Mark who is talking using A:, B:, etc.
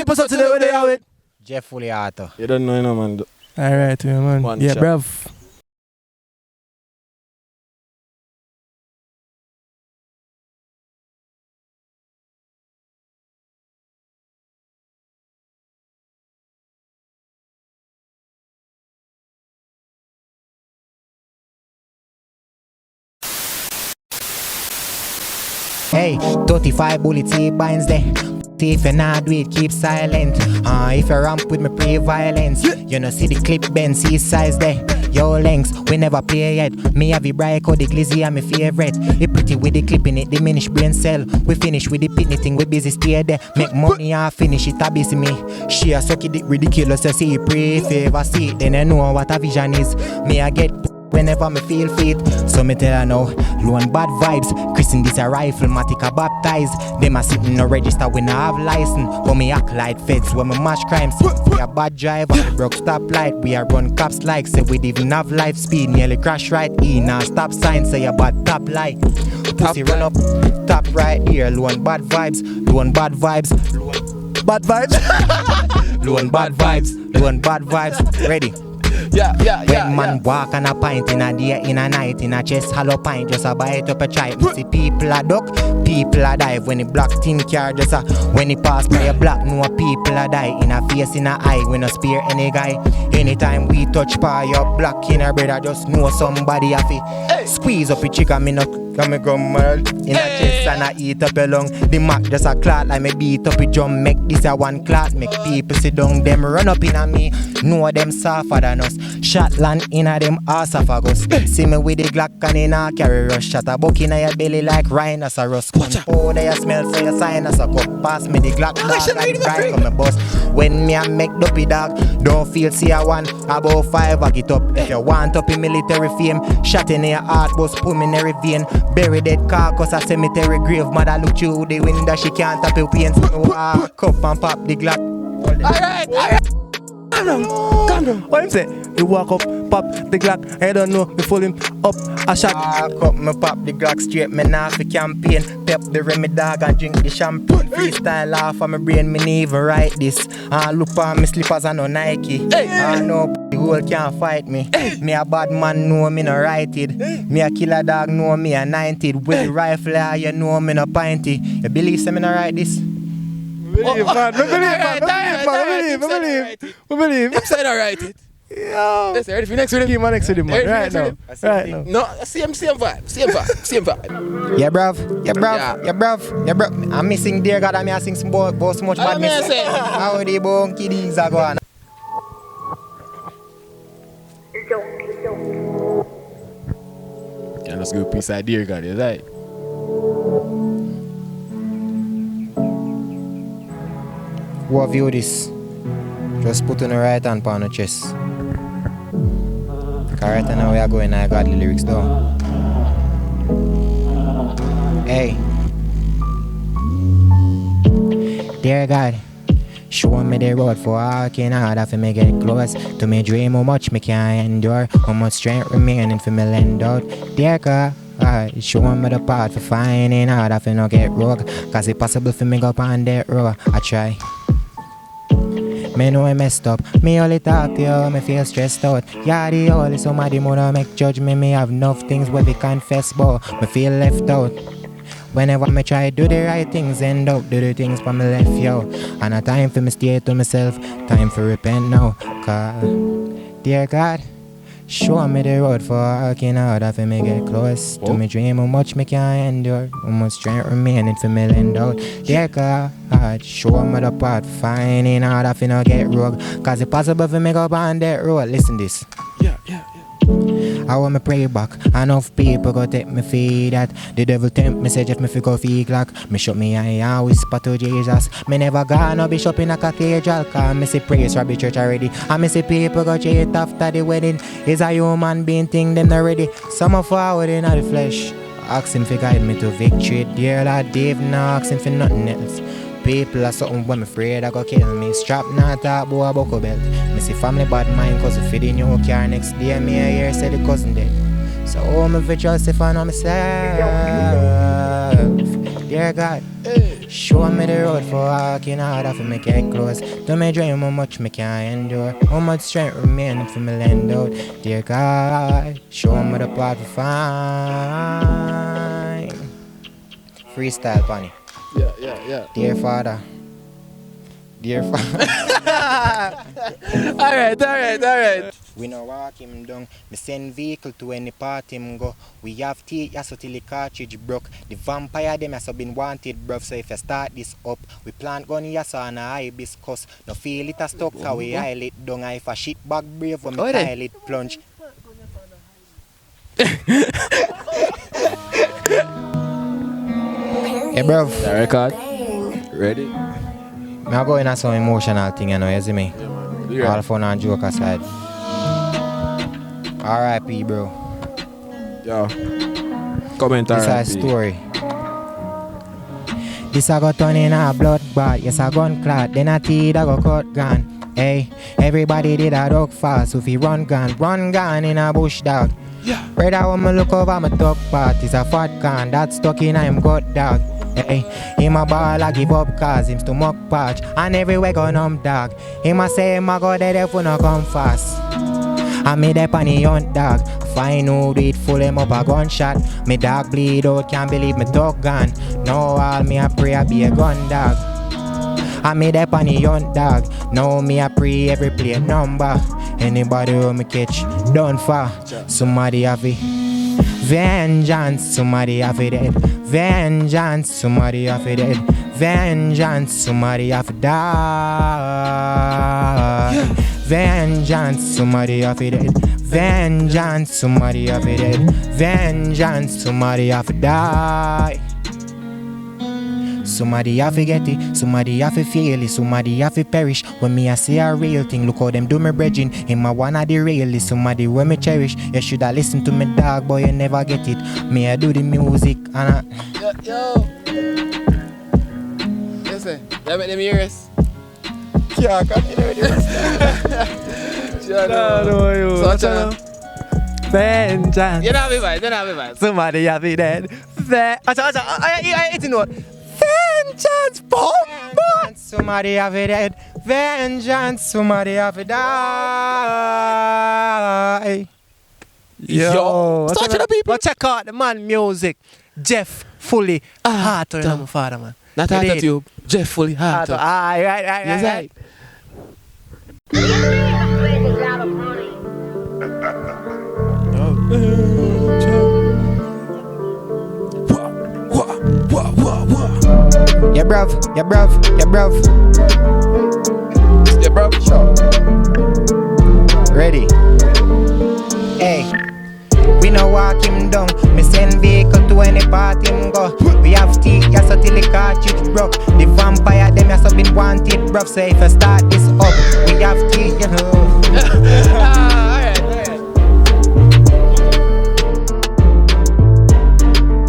A: keep us up to date where they are with.
B: Jeff Fullyauto.
A: You don't know, man.
C: Alright, man.
A: One
C: yeah,
A: shot.
C: bruv.
B: Hey, 35 bullets, he binds there. If you not do it, keep silent. If you ramp with me pre-violence, you know see the clip bend, see size there. Yo lengths, we never play yet. Me have the bright or the glizzy are my favorite. It pretty with the clip in it, diminish brain cell. We finish with the pitney thing, we busy stay there. Make money and finish it, a busy me. She a suck it ridiculous, you see it pray favor, see it, then you know what a vision is. Me I get whenever me feel fit. So me tell her now, low and bad vibes. Christen this a rifle, matic a baptize. Them a sitting no register, we no have license. But me act like feds when me mash crimes. We a bad driver, we broke stoplight. We a run cops like, say we didn't have life speed. Nearly crash right in a stop sign, say a bad top light. Pussy run up, top right here. Low and bad vibes, low and bad vibes.
C: Bad vibes.
B: Low and bad vibes, low and bad vibes. Ready? When man walk on a pint in a day, in a night, in a chest hollow pint, just a bite up a tripe. See people a duck, people a dive. When the black tin car just a, when he pass by a black, no people a die. In a face, in a eye, we no spare any guy. Anytime we touch par your black in a brother, just know somebody have it. Squeeze up a chicken, me no come mad. In a chest and I eat up a lung. The mac just a clot like me beat up a drum. Make this a one clot, make people sit down. Them run up in a me, know them softer than us. Shot land in a them esophagus. See me with the Glock and in a carry rush. Shot a buck in a your belly like rhinoceros. Oh, they smell so your sinus a cup. Pass me the Glock dog like bright on my bus. When me a make dopey dog, don't feel see a one. About 5 I get up. If you want up in military fame, shot in your heart bus pulmonary vein. Bury dead carcass a cemetery grave. Mother look through the window, she can't tap her pain. So walk up and pop the Glock.
C: Alright. Calm down. What him say? He walk up, pop the Glock. I don't know, me pull him up a shot.
B: Walk up, me pop the Glock straight. Me now for campaign. Pep the Remy dog and drink the champagne. Freestyle off of my brain, me need even write this. Look on me slippers and no Nike. No the world can't fight me. Me a bad man, know me no write it. Me a killer dog, know me a 90. With the rifle, you know me no pinty. You believe me no write this?
C: We believe.
A: I'm saying I write it.
C: Yo.
A: Let's ready for next with him.
C: Keep on next with him, man. Right now.
A: No, same vibe.
B: Yeah, bruv. I'm missing dear God, I'm missing some boy so much badness. How the bonky these are going?
A: Yeah, let's go piece of dear God, is right?
B: Who view this? Just put on the right hand on the chest. Cause right now we are going, I got the lyrics down. Hey. Dear God, show me the road for walking hard after me get close to me dream. How much me can endure, how much strength remaining for me lend out. Dear God, show me the path for finding hard after no get rogue. Cause it's possible for me go on that road. I try. Me know I messed up, me only talk to you, me feel stressed out. Yeah, the only somebody wanna make judge me, me have enough things where we confess, but me feel left out. Whenever me try do the right things, end up do the things for me left, yo. And a time for me stay to myself, time for repent now. Cause, dear God, show me the road for walking hard after me get close to me dream. How much me can endure, how much strength remaining for me lend out. Dear God, show me the path finding hard after no get rogue. Cause it's possible for me go on that road. Listen this.
A: Yeah.
B: I want me pray back. Enough people go take me feed that. The devil tempt me say if me fi go feel like. Me shut me eye and whisper to Jesus. Me never gonna bishop in a cathedral. Cause me see praise from the church already. And me see people go cheat after the wedding. Is a human being thing them not ready. Some are forward in the flesh. Asking for guide me to victory. Dear Lord Dave, now asking for nothing else. People are something when me afraid I go kill me. Strap not talk about a buckle belt. Me see family bad mind cause we feed the new car. Next day me a hear say the cousin dead. So me fi trust if I know myself. Dear God, Show me the road for walking harder for me get close. Don't me dream how much me can endure. How much strength remain for me lend out. Dear God, show me the path to find. Freestyle, Bunny.
A: Yeah.
B: Dear Father. Dear Father.
A: Alright.
B: We no walk him down. Me send vehicle to any part him go. We have teeth ya so till the cartridge broke. The vampire them ya so been wanted, bruv. So if you start this up, we plant gun ya so on a hibiscus. No feel it a stuck cause we hile it down. And if a shit bag brave when me tile it plunge. Hey bruv.
A: The record. Ready?
B: Me a go in a some emotional thing, you know, you see me?
A: Yeah.
B: All fun and joke aside. R.I.P. bro.
A: Yo. Comment
B: This is a
A: R.I.P.
B: story. This a go turn in a bloodbath. Yes, a gun clot. Then a teeth a go cut gun. Hey, everybody did a dog fast. So if he run gun in a bush dog.
A: Yeah.
B: Brother, when me look over my top part, it's a fat can that's stuck in him gut dog. Hey, him a ball I give up cause him stomach patch and everywhere go numb dog. Him a say him a go dead if we no come fast. I made up on the hunt dog. Find who do it full him up a gunshot. Me dog bleed out, can't believe me dog gone. Now all me a pray I be a gun dog. I made up on the hunt dog. Now me a pray every play number. Anybody who me catch done for. Somebody have it. Vengeance, somebody have it dead. Vengeance, somebody have it dead. Vengeance, somebody have to die. Vengeance, somebody have it dead. Vengeance, somebody have it dead. Vengeance, somebody have to die. Somebody have to get it, somebody have to feel it, somebody have to perish. When me I say a real thing, look how them do me bridging. Him a one of the realest, somebody when me cherish. You shoulda listen to me dog, boy, you never get it. Me I do the music and I...
A: Yo. Listen, you make them hear us. Yeah, continue with yours.
C: No,
A: So, channel.
C: Vengeance.
A: You don't have it.
C: Somebody have it dead. It's in what? Vengeance, bomb.
B: Vengeance, somebody have it dead. Vengeance, somebody have it die.
C: Yo,
A: Start to the people.
C: But check out the man music. Jeff Fully Heart to my father, man.
A: Not
C: You
A: out
C: did.
A: of you. Jeff Fully Heart.
C: Right.
A: Yes, right.
B: Yeah, bruv.
A: Yeah, bro.
B: Sure. Ready? Hey, we no walk him down. Me send vehicle to any part him go. We have teeth, yes, so till the cartridge broke. The vampire them yes, been wanted, bruv. So if you start